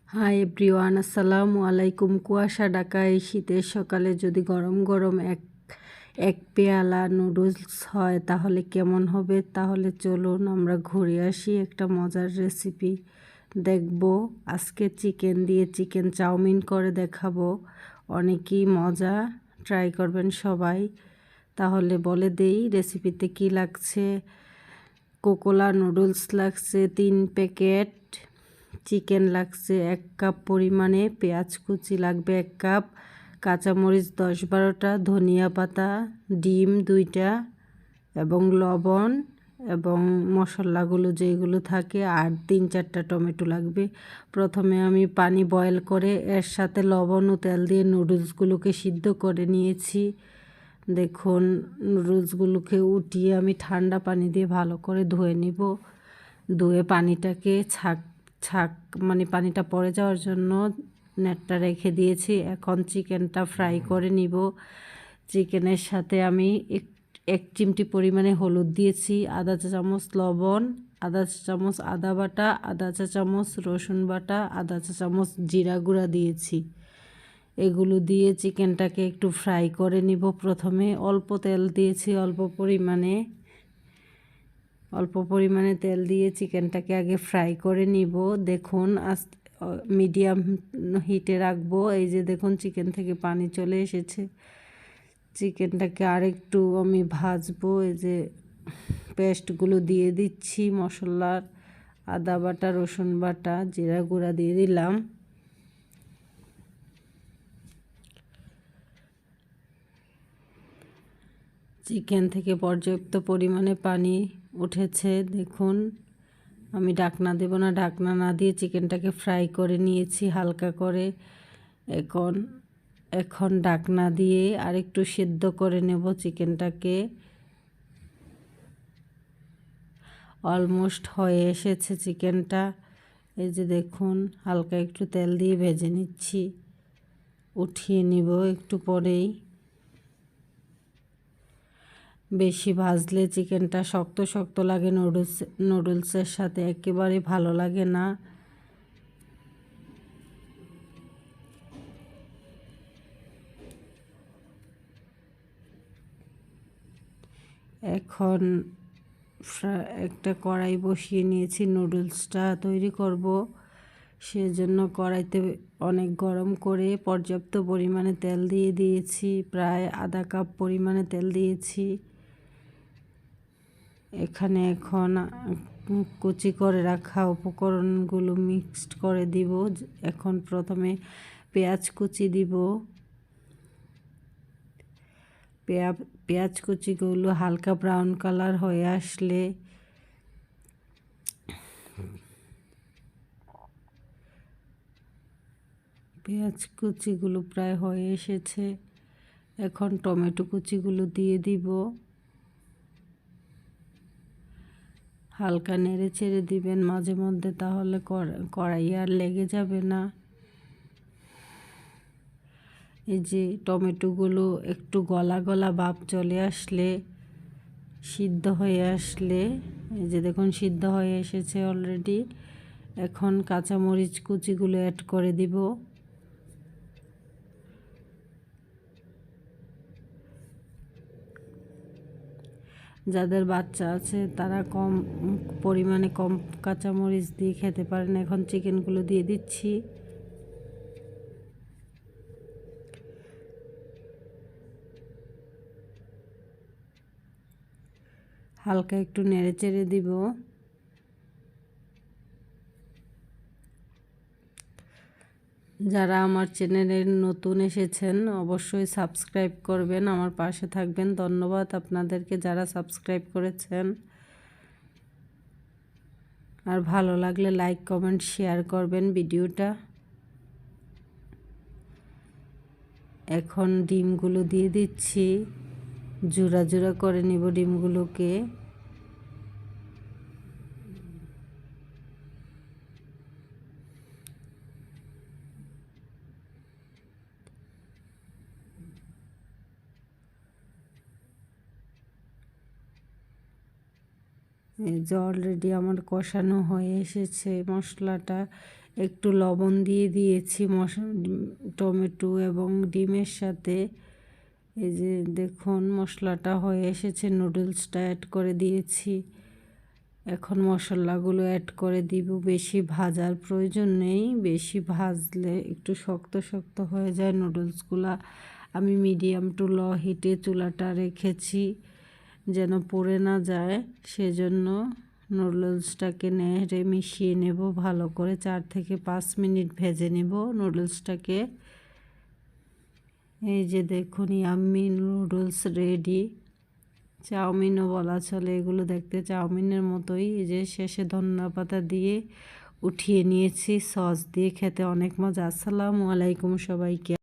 Hi everyone, আসসালামু আলাইকুম। কুয়াশা ঢাকা এই শীতের সকালে যদি গরম গরম এক পেয়ালা নুডলস হয় তাহলে কেমন হবে? তাহলে চলুন আমরা ঘুরে আসি, একটা মজার রেসিপি দেখব। আজকে চিকেন দিয়ে চিকেন চাউমিন করে দেখাবো। অনেকই মজা, ট্রাই করবেন সবাই। তাহলে বলে দেই রেসিপিতে কি লাগছে। কোকোলা নুডলস লাগছে 3 প্যাকেট, চিকেন লাগছে 1 কাপ পরিমাণে, পেঁয়াজ কুচি লাগবে 1 কাপ, কাঁচামরিচ 10-12টা, ধনিয়া পাতা, ডিম 2টা এবং লবণ এবং মশলাগুলো যেগুলো থাকে, আর 3-4টা টমেটো লাগবে। প্রথমে আমি পানি বয়েল করে এর সাথে লবণ ও তেল দিয়ে নুডলসগুলোকে সিদ্ধ করে নিয়েছি। দেখুন, নুডলসগুলোকে উঠিয়ে আমি ঠান্ডা পানি দিয়ে ভালো করে ধুয়ে নিব। ধুয়ে পানিটাকে পানিটা পড়ে যাওয়ার জন্য নেটটা রেখে দিয়েছি। এখন চিকেনটা ফ্রাই করে নিব। চিকেনের সাথে আমি এক চিমটি পরিমাণে হলুদ দিয়েছি, আধা চা চামচ লবণ, আধা চা চামচ আদা বাটা, আধা চা চামচ রসুন বাটা, আধা চা চামচ জিরা গুঁড়া দিয়েছি। এগুলো দিয়ে চিকেনটাকে একটু ফ্রাই করে নিব। প্রথমে অল্প তেল দিয়েছি, অল্প পরিমাণে তেল দিয়ে চিকেনটাকে আগে ফ্রাই করে নিব। দেখুন, মিডিয়াম হিটে রাখবো। এই যে দেখুন, চিকেন থেকে পানি চলে এসেছে। চিকেনটাকে আরেকটু আমি ভাজবো। এই যে পেস্টগুলো দিয়ে দিচ্ছি মশলার, আদা বাটা, রসুন বাটা, জিরা গুঁড়া দিয়ে দিলাম। চিকেন থেকে পর্যাপ্ত পরিমাণে পানি উঠেছে। দেখুন, আমি ঢাকনা দেব না, ঢাকনা না দিয়ে চিকেনটাকে ফ্রাই করে নিয়েছি হালকা করে। এখন ঢাকনা দিয়ে আরেকটু সিদ্ধ করে নেব চিকেনটাকে। অলমোস্ট হয়ে এসেছে চিকেনটা। এই যে দেখুন, হালকা একটু তেল দিয়ে ভেজে নিচ্ছি, উঠিয়ে নিব একটু পরেই। বেশি ভাজলে চিকেনটা শক্ত শক্ত লাগে, নুডলসের সাথে একেবারে ভালো লাগে না। এখন একটা কড়াই বসিয়ে নিয়েছি, নুডলসটা তৈরি করব। সেজন্য কড়াইতে অনেক গরম করে পর্যাপ্ত পরিমাণে তেল দিয়ে দিয়েছি, প্রায় আধা কাপ পরিমাণে তেল দিয়েছি। এখানে এখন কুচি করে রাখা উপকরণগুলো মিক্সড করে দিব। এখন প্রথমে পেঁয়াজ কুচি দিব। পেঁয়াজ কুচিগুলো হালকা ব্রাউন কালার হয়ে আসলে পেঁয়াজ কুচিগুলো প্রায় হয়ে এসেছে। এখন টমেটো কুচিগুলো দিয়ে দিব। হালকা নেড়ে চেড়ে দিবেন মাঝে মধ্যে, তাহলে কড়াই আর লেগে যাবে না। এই যে টমেটোগুলো একটু গলা গলা ভাব চলে আসলে, সিদ্ধ হয়ে আসলে, এই যে দেখুন সিদ্ধ হয়ে এসেছে অলরেডি। এখন কাঁচামরিচ কুচিগুলো অ্যাড করে দিব। যাদের বাচ্চা আছে তারা কম কাঁচামরিচ দিয়ে খেতে পারেন। এখন চিকেনগুলো দিয়ে দিচ্ছি। হালকা একটু নেড়ে চেড়ে দিব। যারা আমার চ্যানেলে নতুন এসেছেন অবশ্যই সাবস্ক্রাইব করবেন, আমার পাশে থাকবেন। ধন্যবাদ আপনাদেরকে যারা সাবস্ক্রাইব করেছেন। আর ভালো লাগলে লাইক কমেন্ট শেয়ার করবেন ভিডিওটা। এখন ডিমগুলো দিয়ে দিচ্ছি, জোড়া জোড়া করে নিব ডিমগুলোকে। এই যে অলরেডি আমার কষানো হয়ে এসেছে মশলাটা। একটু লবণ দিয়ে দিয়েছি টমেটো এবং ডিমের সাথে। এই যে দেখুন মশলাটা হয়ে এসেছে, নুডলসটা অ্যাড করে দিয়েছি। এখন মশলাগুলো অ্যাড করে দিব। বেশি ভাজার প্রয়োজন নেই, বেশি ভাজলে একটু শক্ত শক্ত হয়ে যায় নুডলসগুলা। আমি মিডিয়াম টু লো হিটে চুলাটা রেখেছি যেন পুড়ে না যায়, সেজন্য নুডলসটাকে নেড়ে মিশিয়ে নেব ভালো করে। 4 থেকে 5 মিনিট ভেজে নেব নুডলসটাকে। এই যে দেখুন ইয়াম্মি নুডলস রেডি। চাউমিনও বলা চলে, এগুলো দেখতে চাউমিনের মতোই। এই যে শেষে ধনিয়া পাতা দিয়ে উঠিয়ে নিয়েছি, সস দিয়ে খেতে অনেক মজা। আসসালামু আলাইকুম সবাইকে।